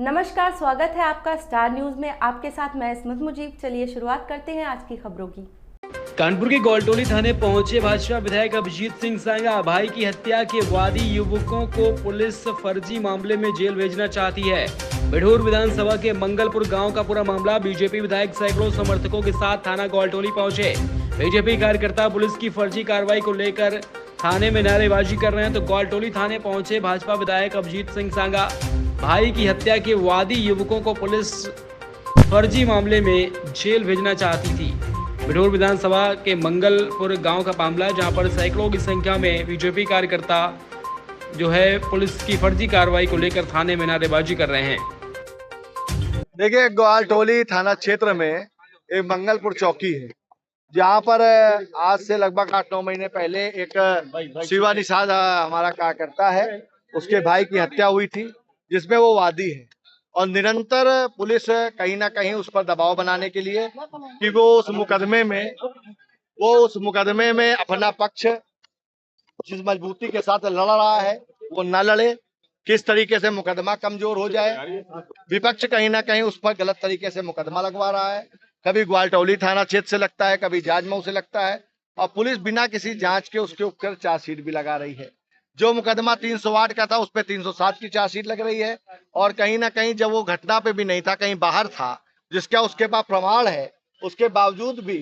नमस्कार, स्वागत है आपका स्टार न्यूज में। आपके साथ मैं इस्मत मुजीब। चलिए शुरुआत करते हैं आज की खबरों की। कानपुर के गौलटोली थाने पहुंचे भाजपा विधायक अभिजीत सिंह सांगा। भाई की हत्या के वादी युवकों को पुलिस फर्जी मामले में जेल भेजना चाहती है। बिढूर विधानसभा के मंगलपुर गांव का पूरा मामला। बीजेपी विधायक सैकड़ों समर्थकों के साथ थाना गौलटोली पहुंचे। बीजेपी कार्यकर्ता पुलिस की फर्जी कार्रवाई को लेकर थाने में नारेबाजी कर रहे हैं, तो गौलटोली थाने पहुंचे भाजपा विधायक अभिजीत सिंह सांगा। भाई की हत्या के वादी युवकों को पुलिस फर्जी मामले में जेल भेजना चाहती थी। बिढूर विधानसभा के मंगलपुर गांव का मामला, जहां पर सैकड़ों की संख्या में बीजेपी कार्यकर्ता जो है पुलिस की फर्जी कार्रवाई को लेकर थाने में नारेबाजी कर रहे हैं। देखिए, गौलटोली थाना क्षेत्र में एक मंगलपुर चौकी है, जहाँ पर आज से लगभग 8-9 महीने पहले एक शिवा निषाद हमारा कार्यकर्ता है, उसके भाई की हत्या हुई थी, जिसमें वो वादी है। और निरंतर पुलिस कहीं ना कहीं उस पर दबाव बनाने के लिए कि वो उस मुकदमे में अपना पक्ष जिस मजबूती के साथ लड़ रहा है वो न लड़े, किस तरीके से मुकदमा कमजोर हो जाए। विपक्ष कहीं ना कहीं उस पर गलत तरीके से मुकदमा लगवा रहा है। कभी ग्वालटोली थाना क्षेत्र से लगता है, कभी जाजमऊ से लगता है, और पुलिस बिना किसी जांच के उसके ऊपर चार्जशीट भी लगा रही है। जो मुकदमा 308 का था, उस पर 307 की चार्जशीट लग रही है। और कहीं ना कहीं जब वो घटना पे भी नहीं था, कहीं बाहर था, जिसका उसके पास प्रमाण है, उसके बावजूद भी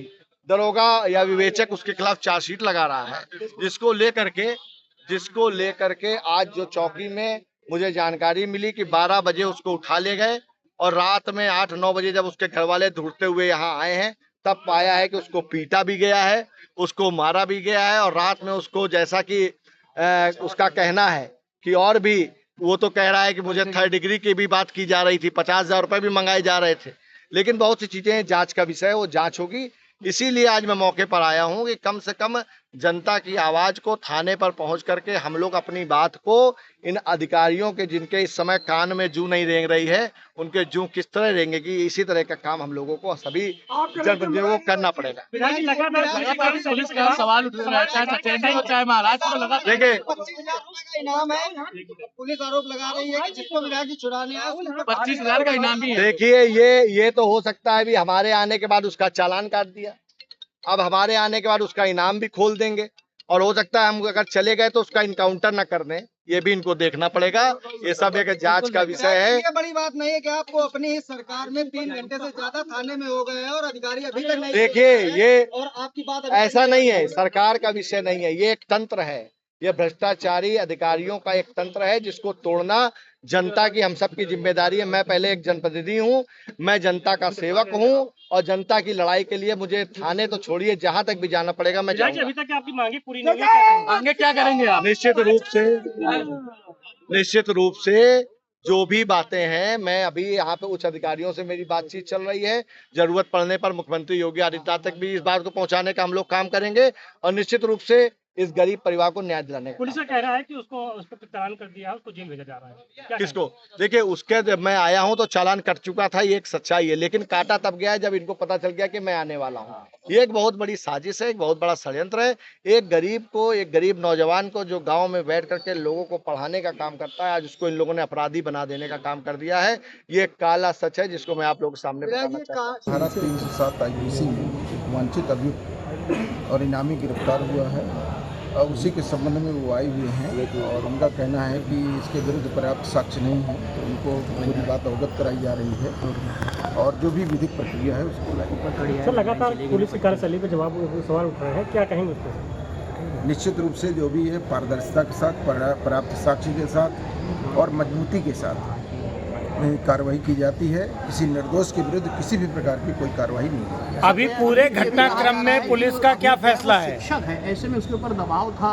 दरोगा या विवेचक उसके खिलाफ चार्जशीट लगा रहा है। जिसको लेकर के आज जो चौकी में मुझे जानकारी मिली कि 12 बजे उसको उठा ले गए, और रात में 8-9 बजे जब उसके घर वाले ढूंढते हुए यहाँ आए हैं, तब पाया है कि उसको पीटा भी गया है, उसको मारा भी गया है। और रात में उसको, जैसा कि उसका कहना है कि, और भी वो तो कह रहा है कि मुझे 3rd डिग्री की भी बात की जा रही थी, 50,000 रुपए भी मंगाए जा रहे थे। लेकिन बहुत सी चीजें जांच का विषय है, वो जांच होगी। इसीलिए आज मैं मौके पर आया हूं कि कम से कम जनता की आवाज को थाने पर पहुंच करके हम लोग अपनी बात को इन अधिकारियों के, जिनके इस समय कान में जूं नहीं रेंग रही है, उनके जूं किस तरह रेंगेगी, इसी तरह का काम हम लोगों को सभी जनप्रतिनिधियों को करना पड़ेगा। सवाल उठ रहा है, चाहे महाराष्ट्र। देखिए, पुलिस आरोप लगा रही है कि जिसको विधायक चुराने आया 25,000 का इनाम भी है। देखिए, ये तो हो सकता है भी हमारे आने के बाद उसका चालान काट दिया, अब हमारे आने के बाद उसका इनाम भी खोल देंगे, और हो सकता है हम अगर चले गए तो उसका इनकाउंटर न कर दें। ये भी इनको देखना पड़ेगा। ये सब एक जांच का विषय है। ये बड़ी बात नहीं है कि आपको अपनी सरकार में 3 घंटे से ज्यादा थाने में हो गए हैं और अधिकारी अभी तक नहीं। देखिए, ये और आपकी बात ऐसा नहीं है, सरकार का विषय नहीं है, ये एक तंत्र है। ये भ्रष्टाचारी अधिकारियों का एक तंत्र है, जिसको तोड़ना जनता की, हम सब की जिम्मेदारी है। मैं पहले एक जनप्रतिनिधि हूँ, मैं जनता का सेवक हूँ, और जनता की लड़ाई के लिए मुझे थाने तो छोड़िए, जहां तक भी जाना पड़ेगा मैं जाऊंगा। अभी तक आपकी मांगे पूरी नहीं है, आगे क्या करेंगे आप? निश्चित रूप से जो भी बातें हैं, मैं अभी यहाँ पे उच्च अधिकारियों से मेरी बातचीत चल रही है। जरूरत पड़ने पर मुख्यमंत्री योगी आदित्यनाथ तक भी इस बात को पहुंचाने का हम लोग काम करेंगे, और निश्चित रूप से इस गरीब परिवार को न्याय दिलाने का। पुलिस का कह रहा है कि उसको उस पर चालान कर दिया है, उसको जेल भेजा जा रहा है। किसको? देखिए, उसके जब मैं आया हूं तो चालान कट चुका था, ये एक सच्चाई है। लेकिन काटा तब गया जब इनको पता चल गया कि मैं आने वाला हूं। ये एक बहुत बड़ी साजिश है, एक बहुत बड़ा षड्यंत्र है। एक गरीब नौजवान को, जो गांव में बैठ करके लोगों को पढ़ाने का काम करता है, आज उसको इन लोगों ने अपराधी बना देने का काम कर दिया है। ये काला सच है, जिसको मैं आप लोगों के सामने बताना चाहता हूं। धारा 307 IPC में वांछित अभियुक्त और इनामी गिरफ्तार हुआ है, और उसी के संबंध में वो आए हुए हैं, और उनका कहना है कि इसके विरुद्ध पर्याप्त साक्ष्य नहीं है, तो उनको पूरी बात अवगत कराई जा रही है, और जो भी विधिक प्रक्रिया है उसको सर, लगातार पुलिस की कार्यशैली पे सवाल उठ रहे हैं, क्या कहेंगे उस पर? निश्चित रूप से जो भी है पारदर्शिता के साथ, पर्याप्त साक्ष्य के साथ और मजबूती के साथ कार्रवाई की जाती है। किसी निर्दोष के विरुद्ध किसी भी प्रकार की कोई कार्रवाई नहीं होती। अभी पूरे घटनाक्रम में पुलिस का क्या फैसला है? शिक्षक है, ऐसे में उसके ऊपर दबाव था,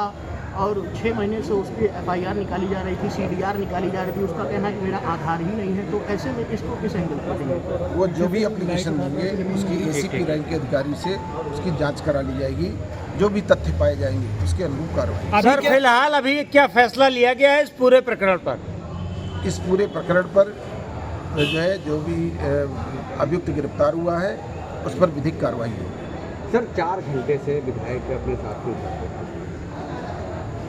और 6 महीने से उसकी FIR निकाली जा रही थी, CDR निकाली जा रही थी। उसका कहना है कि मेरा आधार ही नहीं है, तो ऐसे में इसको किस एंगल पर देंगे? वो जो भी एप्लीकेशन देंगे, उसकी ACP रैंक के अधिकारी से उसकी जाँच करा ली जाएगी। जो भी तथ्य पाए जाएंगे उसके अनुरूप कार्रवाई। सर, फिलहाल अभी क्या फैसला लिया गया है इस पूरे प्रकरण पर? इस पूरे प्रकरण पर जो है, जो भी अभियुक्त गिरफ्तार हुआ है, उस पर विधिक कार्रवाई होगी। सर, 4 घंटे से विधायक अपने साथ में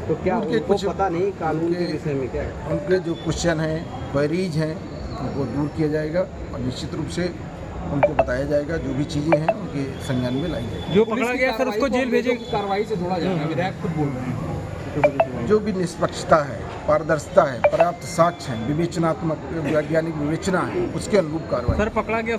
तो क्या उनको पता नहीं कानून के विषय में? क्या उनके जो क्वेश्चन हैं, क्वेरीज हैं, उनको दूर किया जाएगा और निश्चित रूप से उनको बताया जाएगा, जो भी चीज़ें हैं उनके संज्ञान में लाई जाएगी। जो पकड़ा गया सर उसको जेल भेजेंगे। कार्रवाई से जोड़ा जाएगा, विधायक खुद बोल रहे हैं। जो भी निष्पक्षता है, पारदर्शिता है, पर्याप्त साक्ष्य है, विवेचनात्मक वैज्ञानिक विवेचना है, उसके अनुरूप कार्रवाई। सर पकड़ा गया उसको